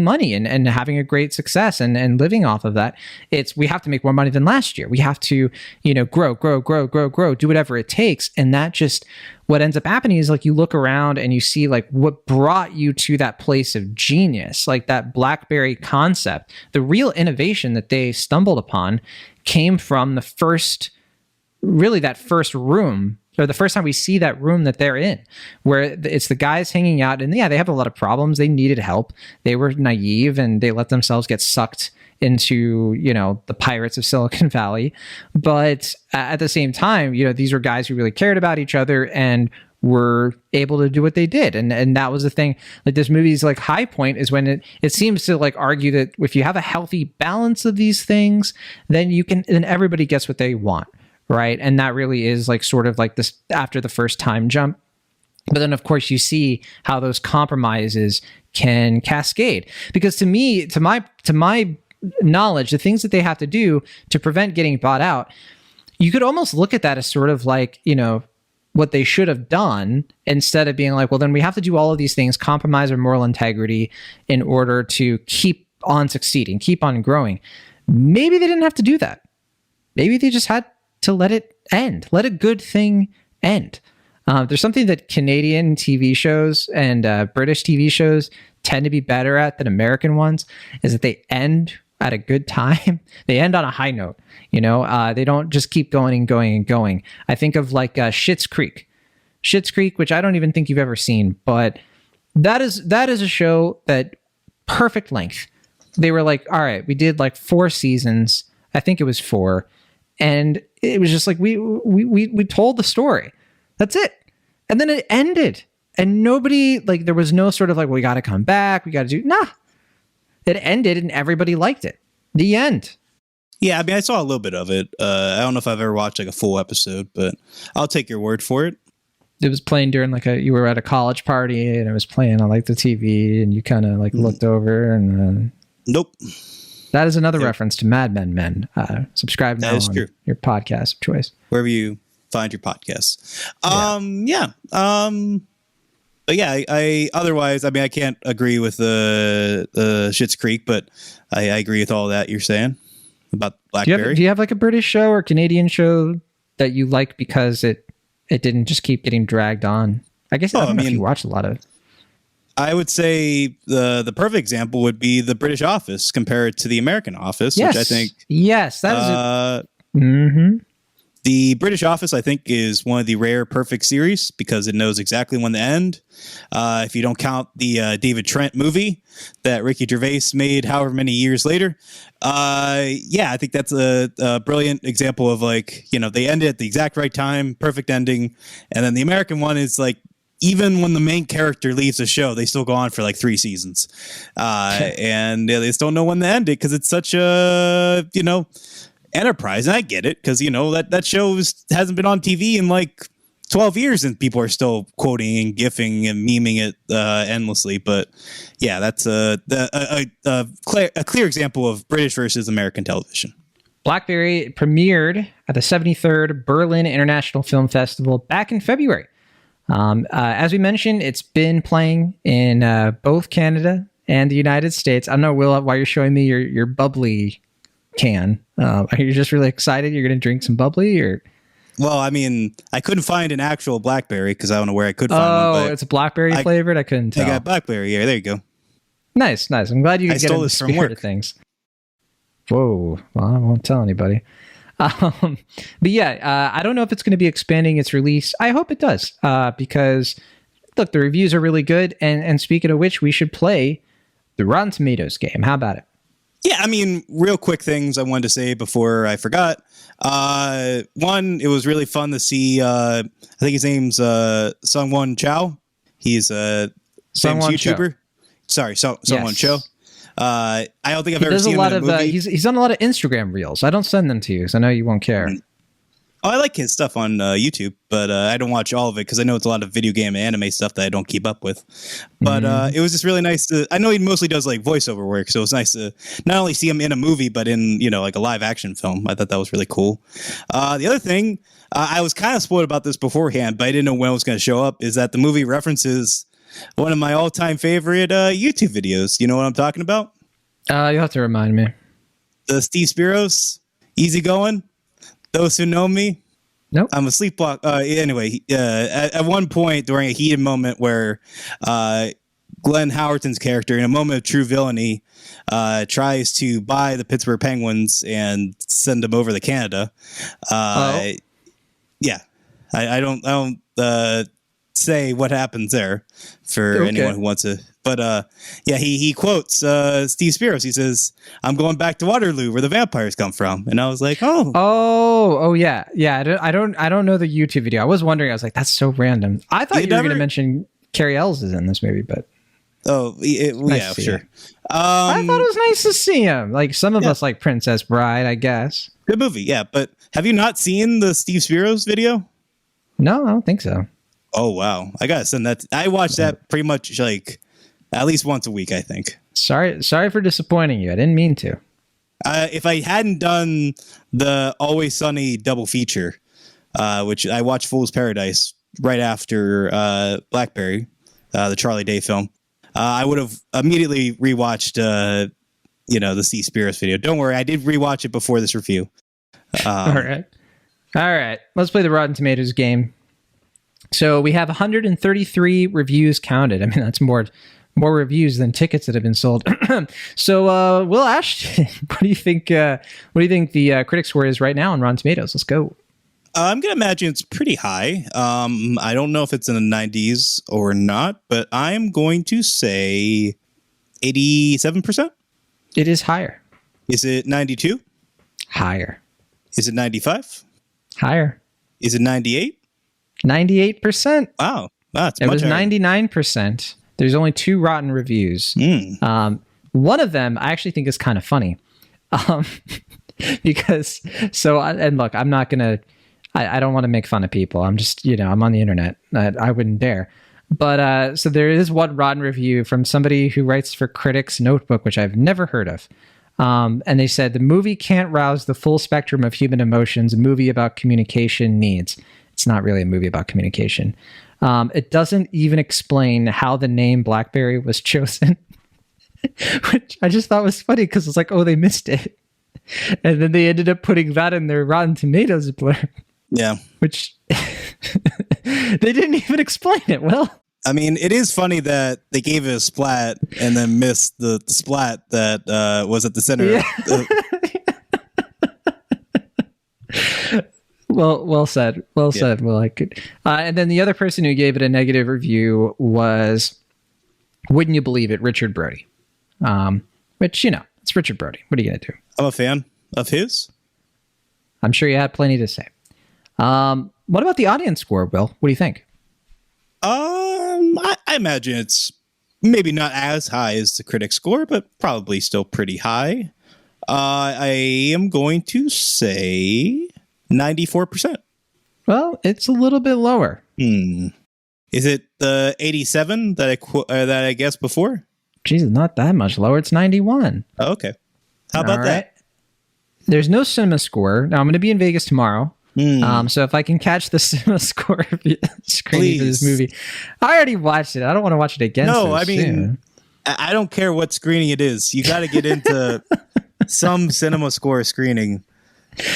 money and having a great success and living off of that. We have to make more money than last year. We have to, grow, do whatever it takes. And that just, what ends up happening is like you look around and you see like what brought you to that place of genius, like that BlackBerry concept. The real innovation that they stumbled upon came from that first room, or the first time we see that room that they're in, where it's the guys hanging out. And yeah, they have a lot of problems. They needed help. They were naive and they let themselves get sucked into, the pirates of Silicon Valley. But at the same time, these were guys who really cared about each other and were able to do what they did. And that was the thing. Like this movie's like high point is when it seems to like argue that if you have a healthy balance of these things, then everybody gets what they want. Right. And that really is like sort of like this after the first time jump. But then, of course, you see how those compromises can cascade, because to me, to my knowledge, the things that they have to do to prevent getting bought out, you could almost look at that as sort of like, what they should have done, instead of being like, well, then we have to do all of these things, compromise our moral integrity in order to keep on succeeding, keep on growing. Maybe they didn't have to do that. Maybe they just had to let it end, let a good thing end. There's something that Canadian TV shows and British TV shows tend to be better at than American ones, is that they end at a good time. They end on a high note. They don't just keep going and going and going. I think of like Schitt's Creek, which I don't even think you've ever seen, but that is a show that perfect length. They were like, all right, we did like 4 seasons. I think it was 4. And it was just like, we told the story. That's it. And then it ended. And nobody, like, there was no sort of like, well, we got to come back. We got to do, nah. It ended and everybody liked it. The end. Yeah, I mean, I saw a little bit of it. I don't know if I've ever watched like a full episode, but I'll take your word for it. It was playing during like you were at a college party and it was playing on like the TV and you kind of like looked over and. Nope. That is another reference to Mad Men. Subscribe now on your podcast of choice. Wherever you find your podcasts. But yeah, I otherwise, I mean, I can't agree with the Schitt's Creek, but I agree with all that you're saying about BlackBerry. Do you have like a British show or Canadian show that you like because it didn't just keep getting dragged on? I guess I don't know if you watch a lot of. I would say the perfect example would be the British Office compared to the American Office, which I think. Yes, that is. The British Office, I think, is one of the rare perfect series because it knows exactly when to end. If you don't count the David Trent movie that Ricky Gervais made however many years later. I think that's a brilliant example of like, they end it at the exact right time, perfect ending. And then the American one is like, even when the main character leaves the show, they still go on for like 3 seasons. And they just don't know when to end it because it's such a, enterprise. And I get it because, that show hasn't been on TV in like 12 years and people are still quoting and gifing and memeing it endlessly. But yeah, that's a clear example of British versus American television. BlackBerry premiered at the 73rd Berlin International Film Festival back in February. As we mentioned, it's been playing in both Canada and the United States. I don't know, Will, why you're showing me your bubbly can. Are you just really excited? You're going to drink some bubbly, or? Well, I mean, I couldn't find an actual BlackBerry because I don't know where I could find one. Oh, it's a BlackBerry flavored? I couldn't tell. I got BlackBerry. Yeah, there you go. Nice. I'm glad you could get in the spirit of things. Whoa. Well, I won't tell anybody. But yeah, I don't know if it's going to be expanding its release. I hope it does, because look, the reviews are really good. And speaking of which, we should play the Rotten Tomatoes game. How about it? Yeah, I mean, real quick things I wanted to say before I forgot. One, it was really fun to see, I think his name's SungWon Cho. He's a famous YouTuber. Cho. Sorry, SungWon Cho. I don't think I've ever seen him in a movie. He's done a lot of Instagram reels. I don't send them to you, so I know you won't care. Oh, I like his stuff on YouTube, but I don't watch all of it because I know it's a lot of video game and anime stuff that I don't keep up with. But it was just really nice to. I know he mostly does like voiceover work, so it was nice to not only see him in a movie, but in like a live action film. I thought that was really cool. The other thing, I was kind of spoiled about this beforehand, but I didn't know when it was going to show up. Is that the movie references one of my all-time favorite YouTube videos? You know what I'm talking about? You'll have to remind me. The Steve Spiros, Easy Going. Those who know me, nope. I'm a sleepwalk. Anyway, at one point during a heated moment where Glenn Howerton's character, in a moment of true villainy, tries to buy the Pittsburgh Penguins and send them over to Canada. Yeah, I don't say what happens there for anyone who wants to. But yeah, he quotes Steve Spiros. He says, "I'm going back to Waterloo, where the vampires come from." And I was like, "Oh, yeah. I don't know the YouTube video. I was wondering. I was like, that's so random. I thought you were going to mention Cary Elwes is in this movie, but yeah, sure. I thought it was nice to see him. Like some of us like Princess Bride, I guess. Good movie, yeah. But have you not seen the Steve Spiros video? No, I don't think so. Oh wow, I gotta send that. I watch that pretty much like at least once a week, I think. Sorry for disappointing you. I didn't mean to. If I hadn't done the Always Sunny double feature, which I watched Fool's Paradise right after BlackBerry, the Charlie Day film, I would have immediately rewatched, the Seaspiracy video. Don't worry, I did rewatch it before this review. All right. Let's play the Rotten Tomatoes game. So we have 133 reviews counted. I mean, that's more reviews than tickets that have been sold. So, Will Ashton, what do you think? What do you think the critic score is right now on Rotten Tomatoes? Let's go. I'm gonna imagine it's pretty high. I don't know if it's in the 90s or not, but I'm going to say 87%. It is higher. Is it 92? Higher. Is it 95? Higher. Is it 98? 98%. Wow, that's it much was higher. 99%. There's only 2 rotten reviews. One of them I actually think is kind of funny, because and look, I'm not gonna. I don't want to make fun of people. I'm just, I'm on the internet. I wouldn't dare. But so there is one rotten review from somebody who writes for Critics Notebook, which I've never heard of. And they said the movie can't rouse the full spectrum of human emotions a movie about communication needs. It's not really a movie about communication. It doesn't even explain how the name BlackBerry was chosen, which I just thought was funny because it's like, oh, they missed it. And then they ended up putting that in their Rotten Tomatoes blurb. Yeah. Which they didn't even explain it. Well, I mean, it is funny that they gave it a splat and then missed the splat that was at the center. Yeah. Well said. Well said. Well, I could. And then the other person who gave it a negative review was, wouldn't you believe it, Richard Brody. Which, it's Richard Brody. What are you going to do? I'm a fan of his. I'm sure you had plenty to say. What about the audience score, Will? What do you think? I imagine it's maybe not as high as the critic score, but probably still pretty high. I am going to say 94%. Well, it's a little bit lower. Is it the 87 that I guessed before? Jesus, not that much lower. It's 91. Oh, okay. How about that? There's no cinema score. Now, I'm going to be in Vegas tomorrow. So if I can catch the cinema score screening for this movie. I already watched it. I don't want to watch it again. No, I mean, I don't care what screening it is. You got to get into some cinema score screening.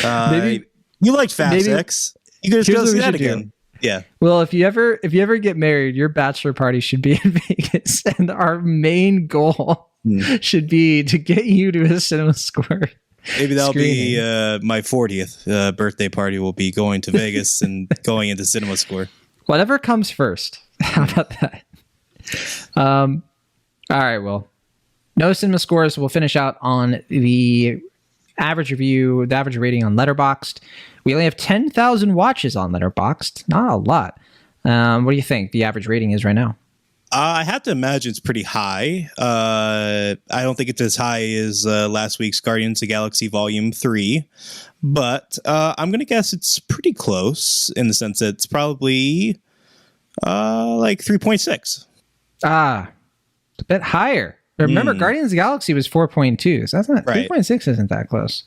Maybe you liked Fast X. You could just go see that again. Yeah. Well, if you ever get married, your bachelor party should be in Vegas, and our main goal should be to get you to a cinema score. Maybe that'll be my 40th birthday party. Will be going to Vegas and going into cinema score. Whatever comes first. How about that? All right. Well, no cinema scores. We'll finish out on the average review, the average rating on Letterboxd. We only have 10,000 watches on Letterboxd. Not a lot. What do you think the average rating is right now? I have to imagine it's pretty high. I don't think it's as high as last week's Guardians of the Galaxy Volume 3, but I'm going to guess it's pretty close in the sense that it's probably like 3.6. It's a bit higher. Remember, Guardians of the Galaxy was 4.2, so that's not right. 3.6 isn't that close.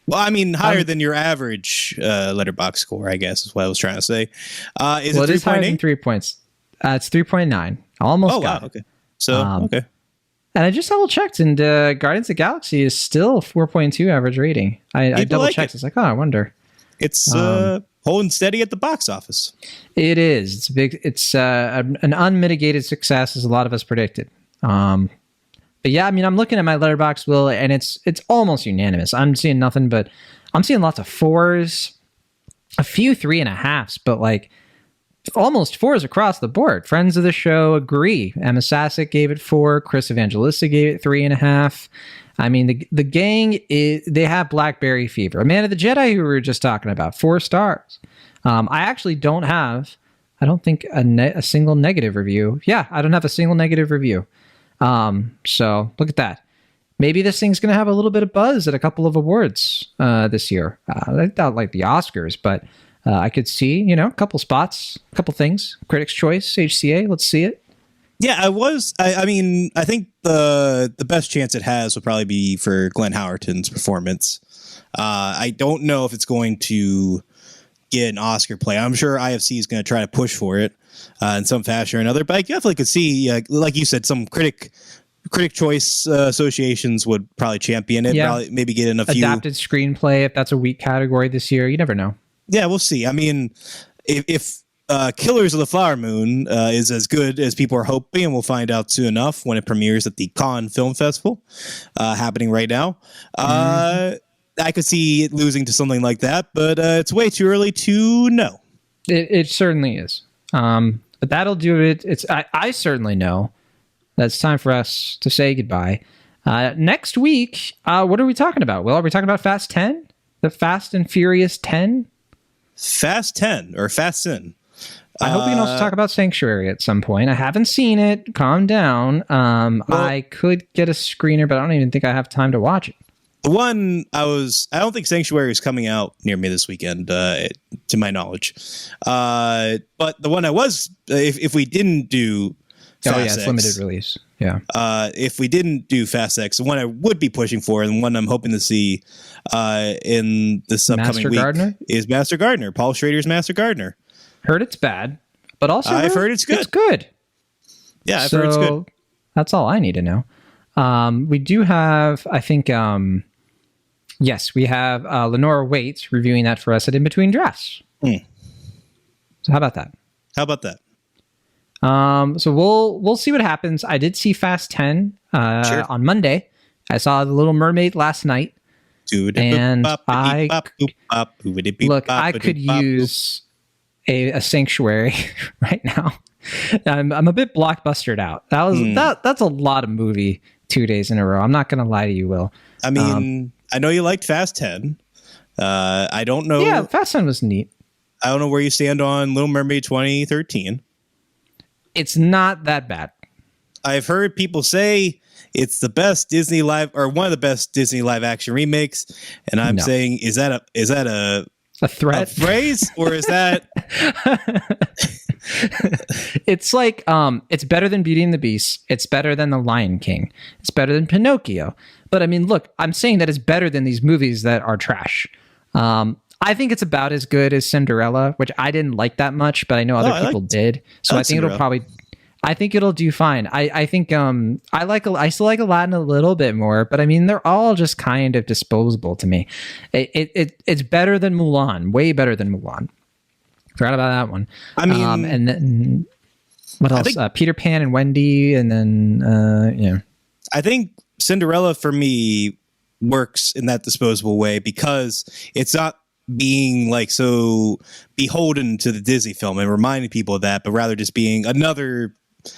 Well, I mean, higher than your average Letterboxd score, I guess, is what I was trying to say. Is it 3.8? Higher than 3 points. It's 3.9. Almost got it. Okay. So, okay. And I just double checked, and Guardians of the Galaxy is still 4.2 average rating. I double checked. It's like, I wonder. It's holding steady at the box office. It is. It's big. It's an unmitigated success, as a lot of us predicted. But yeah, I mean, I'm looking at my Letterboxd, Will, and it's almost unanimous. I'm seeing nothing but I'm seeing lots of 4s, a few 3.5s, but like almost 4s across the board. Friends of the show agree. Emma Sasek gave it 4. Chris Evangelista gave it 3.5. I mean, the gang they have BlackBerry fever. A Man of the Jedi, who we were just talking about, 4 stars. I actually don't have, I don't think a single negative review. Yeah, I don't have a single negative review. So look at that. Maybe this thing's going to have a little bit of buzz at a couple of awards this year. I doubt like the Oscars, but I could see, a couple spots, a couple things. Critics' Choice, HCA, let's see it. Yeah, I was. I mean, I think the best chance it has would probably be for Glenn Howerton's performance. I don't know if it's going to get an Oscar play. I'm sure IFC is going to try to push for it in some fashion or another. But I definitely could see, like you said, some critic choice associations would probably champion it. Yeah. Probably maybe get in a few adapted screenplay if that's a weak category this year. You never know. Yeah, we'll see. I mean, if Killers of the Flower Moon is as good as people are hoping, and we'll find out soon enough when it premieres at the Cannes Film Festival happening right now. I could see it losing to something like that, but it's way too early to know. It certainly is. But that'll do it. I certainly know that it's time for us to say goodbye. Next week, what are we talking about? Well, are we talking about Fast 10? The Fast and Furious 10? Fast 10 or Fast 10? I hope we can also talk about Sanctuary at some point. I haven't seen it. Calm down. I could get a screener, but I don't even think I have time to watch it. The one I don't think Sanctuary is coming out near me this weekend, to my knowledge. But the one I was, if we didn't do Fast X, it's limited release. Yeah. If we didn't do Fast X, the one I would be pushing for, and one I'm hoping to see in this upcoming week is Master Gardener. Paul Schrader's Master Gardener. Heard it's bad, but also I've heard it's good. It's good. Yeah, I've heard it's good. That's all I need to know. We do have, I think, yes, we have Lenora Waits reviewing that for us at In Between Drafts. So how about that? So we'll see what happens. I did see Fast 10 on Monday. I saw The Little Mermaid last night. And I could use a Sanctuary right now. I'm a bit blockbustered out. That's a lot of movie 2 days in a row. I'm not going to lie to you, Will. I mean, I know you liked Fast 10. I don't know. Yeah, Fast 10 was neat. I don't know where you stand on Little Mermaid 2013. It's not that bad. I've heard people say it's the best Disney live, or one of the best Disney live action remakes, and I'm saying, is that a threat, a phrase, or is that? It's like it's better than Beauty and the Beast. It's better than The Lion King. It's better than Pinocchio. But I mean, look, I'm saying that it's better than these movies that are trash. I think it's about as good as Cinderella, which I didn't like that much, but I know other people did. So I think it'll do fine. I think I still like Aladdin a little bit more, but I mean, they're all just kind of disposable to me. It's better than Mulan, way better than Mulan. Forgot about that one. I mean, and then what else? Peter Pan and Wendy, and then I think Cinderella for me works in that disposable way because it's not being like so beholden to the Disney film and reminding people of that, but rather just being another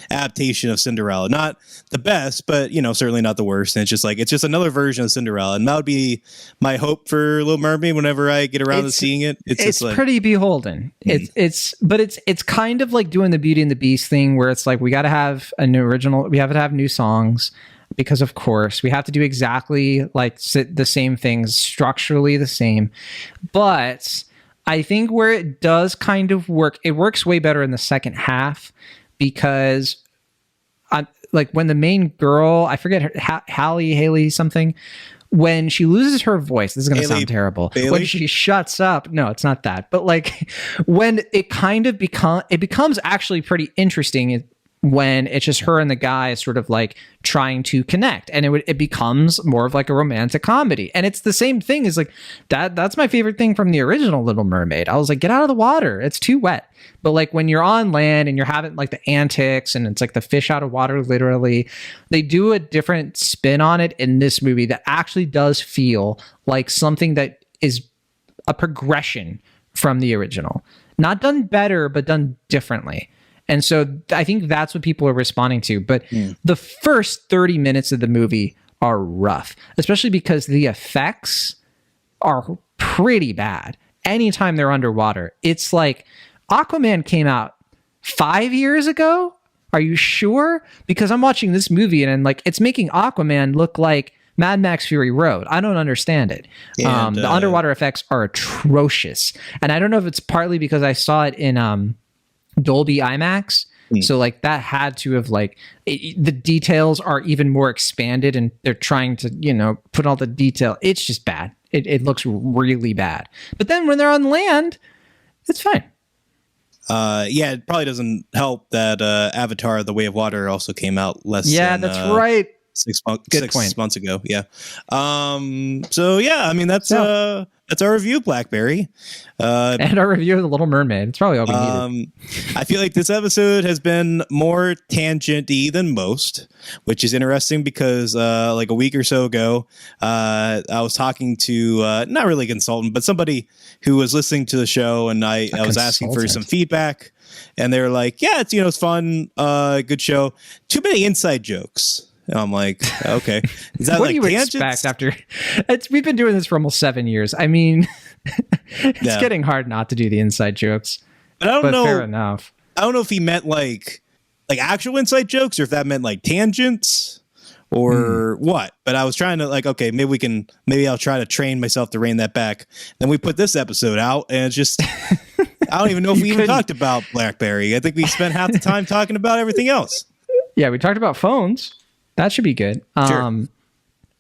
adaptation of Cinderella. Not the best, but certainly not the worst. And it's just another version of Cinderella. And that would be my hope for Little Mermaid whenever I get around to seeing it. It's pretty beholden. It's kind of like doing the Beauty and the Beast thing where it's like we got to have a new original. We have to have new songs. Because of course we have to do exactly like the same things, structurally the same. But I think where it does kind of work, it works way better in the second half because like when the main girl, I forget her, Haley something, when she loses her voice, this is going to sound terrible. Bailey? When she shuts up, no, it's not that. But like when it kind of becomes actually pretty interesting when it's just her and the guy sort of like trying to connect, and it becomes more of like a romantic comedy. And it's the same thing as like that's my favorite thing from the original Little Mermaid. I was like, get out of the water, it's too wet. But like when you're on land and you're having like the antics and it's like the fish out of water, literally, they do a different spin on it in this movie that actually does feel like something that is a progression from the original, not done better, but done differently. And so I think that's what people are responding to. But the first 30 minutes of the movie are rough, especially because the effects are pretty bad. Anytime they're underwater, it's like Aquaman came out 5 years ago. Are you sure? Because I'm watching this movie and like it's making Aquaman look like Mad Max Fury Road. I don't understand it. And, the underwater effects are atrocious. And I don't know if it's partly because I saw it in Dolby IMAX, So like that had to have like the details are even more expanded, and they're trying to, you know, put all the detail. It's just bad. It looks really bad. But then when they're on land, it's fine. Yeah, it probably doesn't help that Avatar: The Way of Water also came out less. Yeah, than, that's right. 6 months ago. Yeah. So yeah, I mean that's our review of BlackBerry. And our review of The Little Mermaid. It's probably all we needed. I feel like this episode has been more tangent-y than most, which is interesting because like a week or so ago, I was talking to not really a consultant, but somebody who was listening to the show, and I was asking for some feedback, and they were like, "Yeah, it's it's fun, good show. Too many inside jokes." And I'm like, okay. Is that what like do you tangents? expect after? We've been doing this for almost 7 years. I mean, it's getting hard not to do the inside jokes. But I don't know. Fair enough. I don't know if he meant like actual inside jokes, or if that meant like tangents, or what. But I was trying to like, okay, maybe I'll try to train myself to rein that back. Then we put this episode out, and it's just I don't even know if we even talked about BlackBerry. I think we spent half the time talking about everything else. Yeah, we talked about phones. That should be good. Sure.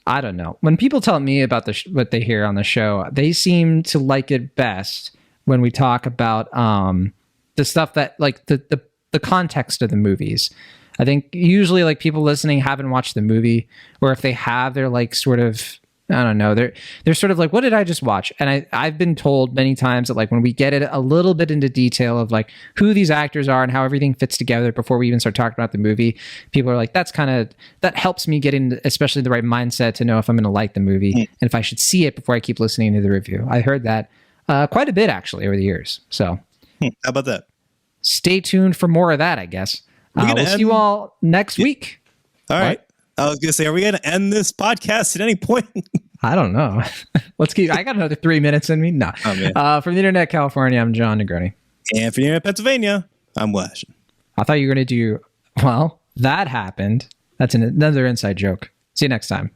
I don't know. When people tell me about what they hear on the show, they seem to like it best when we talk about the stuff that like the context of the movies. I think usually like people listening haven't watched the movie, or if they have, they're like sort of, I don't know. They're sort of like, what did I just watch? And I've been told many times that like when we get it a little bit into detail of like who these actors are and how everything fits together before we even start talking about the movie, people are like, that helps me get in, especially the right mindset to know if I'm going to like the movie and if I should see it before I keep listening to the review. I heard that quite a bit actually over the years. So how about that? Stay tuned for more of that, I guess. We'll see you all next week. All right. I was going to say, are we going to end this podcast at any point? I don't know. Let's keep. I got another 3 minutes in me. No. Oh, from the Internet, California, I'm John Negroni. And from the Internet, Pennsylvania, I'm Wes. I thought you were going to do, well, that happened. That's another inside joke. See you next time.